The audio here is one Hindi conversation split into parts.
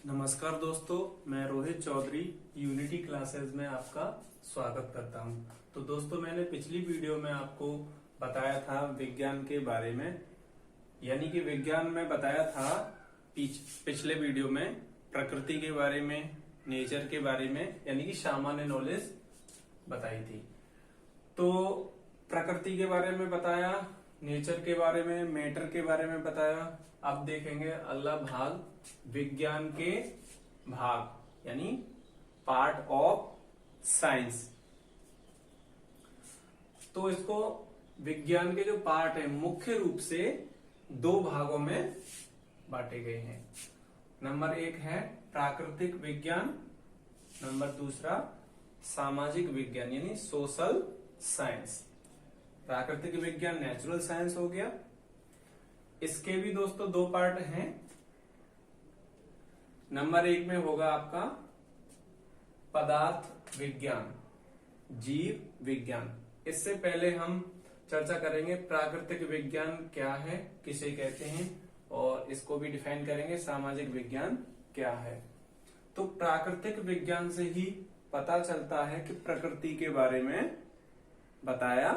नमस्कार दोस्तों, मैं रोहित चौधरी यूनिटी क्लासेस में आपका स्वागत करता हूं। तो दोस्तों, मैंने पिछली वीडियो में आपको बताया था विज्ञान के बारे में, यानी कि विज्ञान में बताया था पिछले वीडियो में प्रकृति के बारे में, नेचर के बारे में, यानी कि सामान्य नॉलेज बताई थी। तो प्रकृति के बारे में बताया, नेचर के बारे में, मैटर के बारे में बताया। अब देखेंगे अगला भाग, विज्ञान के भाग यानी पार्ट ऑफ साइंस। तो इसको विज्ञान के जो पार्ट है मुख्य रूप से दो भागों में बांटे गए हैं। नंबर 1 है प्राकृतिक विज्ञान, नंबर दूसरा सामाजिक विज्ञान यानी सोशल साइंस। प्राकृतिक विज्ञान नेचुरल साइंस हो गया। इसके भी दोस्तों दो पार्ट हैं। नंबर 1 में होगा आपका पदार्थ विज्ञान, जीव विज्ञान। इससे पहले हम चर्चा करेंगे प्राकृतिक विज्ञान क्या है, किसे कहते हैं, और इसको भी डिफाइन करेंगे सामाजिक विज्ञान क्या है। तो प्राकृतिक विज्ञान से ही पता चलता है कि प्रकृति के बारे में बताया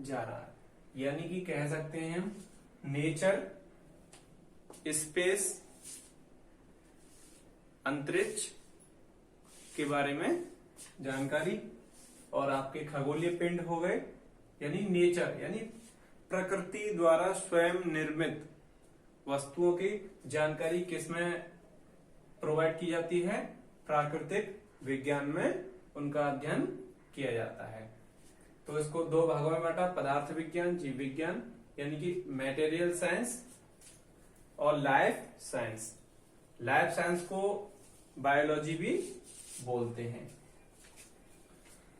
जा रहा है, यानी कि कह सकते हैं हम नेचर, स्पेस, अंतरिक्ष के बारे में जानकारी, और आपके खगोलीय पिंड हो गए यानी नेचर, यानी प्रकृति द्वारा स्वयं निर्मित वस्तुओं की जानकारी किसमें प्रोवाइड की जाती है, प्राकृतिक विज्ञान में उनका अध्ययन किया जाता है। तो इसको दो भागों में बांटा, पदार्थ विज्ञान, जीव विज्ञान यानी कि मैटेरियल साइंस, और लाइफ साइंस। लाइफ साइंस को बायोलॉजी भी बोलते हैं।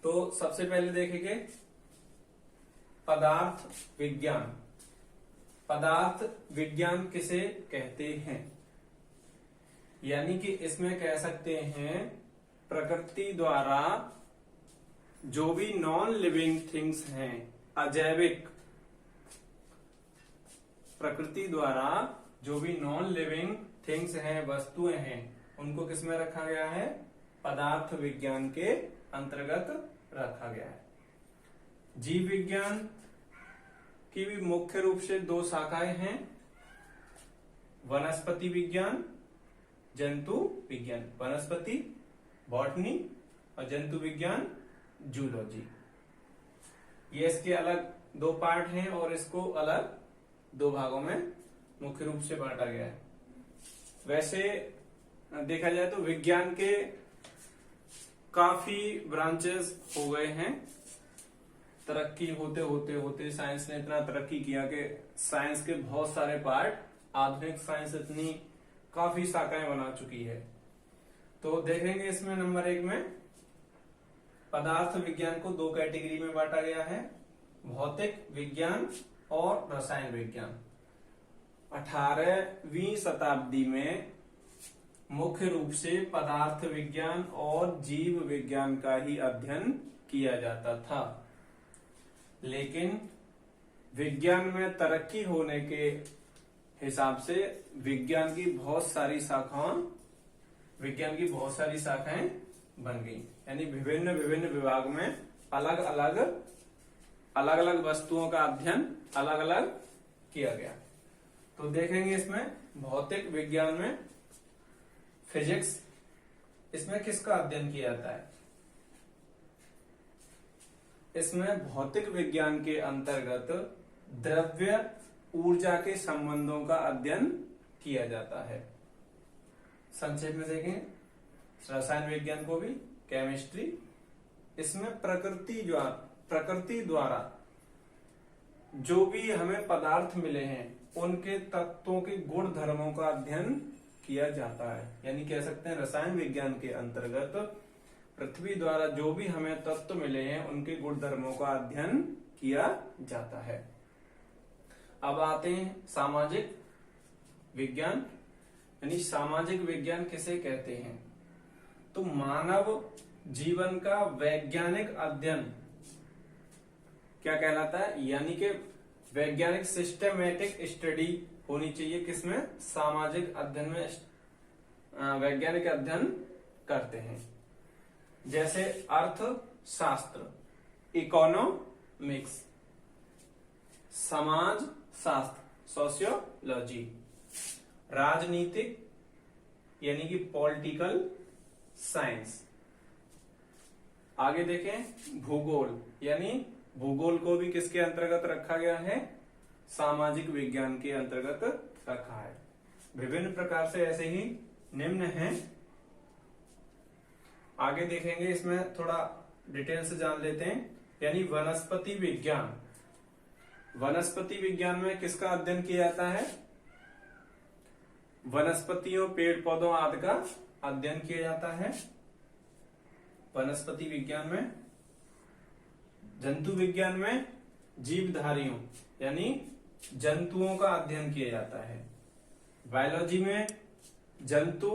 तो सबसे पहले देखेंगे पदार्थ विज्ञान। पदार्थ विज्ञान किसे कहते हैं, यानी कि इसमें कह सकते हैं प्रकृति द्वारा जो भी नॉन लिविंग थिंग्स हैं, अजैविक, प्रकृति द्वारा जो भी नॉन लिविंग थिंग्स हैं, वस्तुएं हैं, उनको किसमें रखा गया है, पदार्थ विज्ञान के अंतर्गत रखा गया है। जीव विज्ञान की भी मुख्य रूप से दो शाखाएं हैं, वनस्पति विज्ञान, जंतु विज्ञान। वनस्पति बॉटनी और जंतु विज्ञान जूलॉजी। ये इसके अलग दो पार्ट हैं और इसको अलग दो भागों में मुख्य रूप से बांटा गया है। वैसे देखा जाए तो विज्ञान के काफी ब्रांचेस हो गए हैं। तरक्की होते होते होते साइंस ने इतना तरक्की किया कि साइंस के बहुत सारे पार्ट, आधुनिक साइंस इतनी काफी शाखाएं बना चुकी है। तो देखेंगे इसमें नंबर 1 में पदार्थ विज्ञान को दो कैटेगरी में बांटा गया है, भौतिक विज्ञान और रसायन विज्ञान। 18वीं शताब्दी में मुख्य रूप से पदार्थ विज्ञान और जीव विज्ञान का ही अध्ययन किया जाता था, लेकिन विज्ञान में तरक्की होने के हिसाब से विज्ञान की बहुत सारी शाखाएं बन गई, यानी विभिन्न विभिन्न विभाग में अलग अलग वस्तुओं का अध्ययन अलग अलग किया गया। तो देखेंगे इसमें भौतिक विज्ञान में फिजिक्स, इसमें किसका अध्ययन किया जाता है, इसमें भौतिक विज्ञान के अंतर्गत द्रव्य ऊर्जा के संबंधों का अध्ययन किया जाता है। संक्षेप में देखें रसायन विज्ञान को भी, केमिस्ट्री, इसमें प्रकृति द्वारा जो भी हमें पदार्थ मिले हैं उनके तत्वों के गुण धर्मों का अध्ययन किया जाता है, यानी कह सकते हैं रसायन विज्ञान के अंतर्गत पृथ्वी द्वारा जो भी हमें तत्व मिले हैं उनके गुण धर्मों का अध्ययन किया जाता है। अब आते हैं सामाजिक विज्ञान, यानी सामाजिक विज्ञान किसे कहते हैं। तो मानव जीवन का वैज्ञानिक अध्ययन क्या कहलाता है, यानी कि वैज्ञानिक सिस्टमैटिक स्टडी होनी चाहिए किसमें, सामाजिक अध्ययन में वैज्ञानिक अध्ययन करते हैं, जैसे अर्थशास्त्र, इकोनॉमिक्स, समाज शास्त्र, सोशियोलॉजी, राजनीतिक यानी कि पॉलिटिकल साइंस। आगे देखें भूगोल, यानी भूगोल को भी किसके अंतर्गत रखा गया है, सामाजिक विज्ञान के अंतर्गत रखा है। विभिन्न प्रकार से ऐसे ही निम्न हैं, आगे देखेंगे, इसमें थोड़ा डिटेल से जान लेते हैं। यानी वनस्पति विज्ञान, वनस्पति विज्ञान में किसका अध्ययन किया जाता है, वनस्पतियों पेड़ पौधों आदि का अध्ययन किया जाता है वनस्पति विज्ञान में। जंतु विज्ञान में जीवधारियों यानी जंतुओं का अध्ययन किया जाता है। बायोलॉजी में जंतु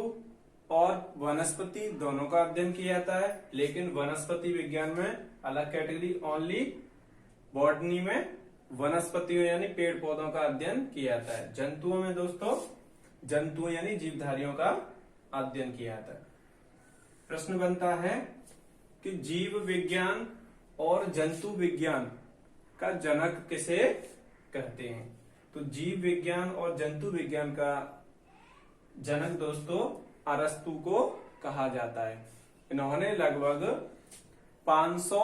और वनस्पति दोनों का अध्ययन किया जाता है, लेकिन वनस्पति विज्ञान में अलग कैटेगरी, ओनली बॉटनी में वनस्पतियों यानी पेड़ पौधों का अध्ययन किया जाता है। जंतुओं में दोस्तों जंतुओं यानी जीवधारियों का अध्ययन किया जाता है। प्रश्न बनता है कि जीव विज्ञान और जंतु विज्ञान का जनक किसे कहते हैं। तो जीव विज्ञान और जंतु विज्ञान का जनक दोस्तों अरस्तु को कहा जाता है। इन्होंने लगभग 500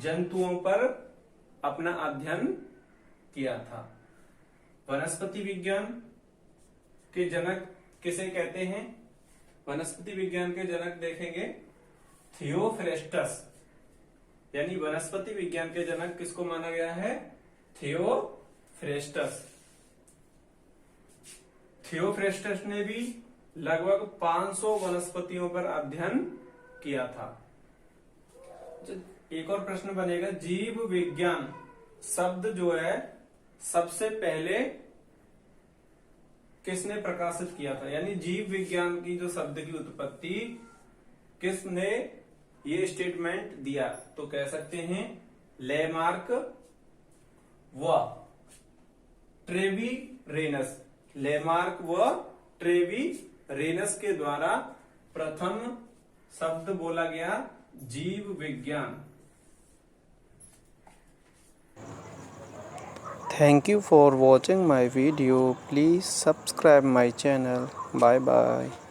जंतुओं पर अपना अध्ययन किया था। वनस्पति विज्ञान के जनक किसे कहते हैं, वनस्पति विज्ञान के जनक देखेंगे थियोफ्रेस्टस, यानी वनस्पति विज्ञान के जनक किसको माना गया है, थियोफ्रेस्टस। थियोफ्रेस्टस ने भी लगभग 500 वनस्पतियों पर अध्ययन किया था। एक और प्रश्न बनेगा, जीव विज्ञान शब्द जो है सबसे पहले किसने प्रकाशित किया था, यानी जीव विज्ञान की जो शब्द की उत्पत्ति किसने ये स्टेटमेंट दिया, तो कह सकते हैं लेमार्क व ट्रेवीरेनस। लेमार्क व ट्रेवीरेनस के द्वारा प्रथम शब्द बोला गया जीव विज्ञान। Thank you for watching my video. Please subscribe my channel. Bye bye.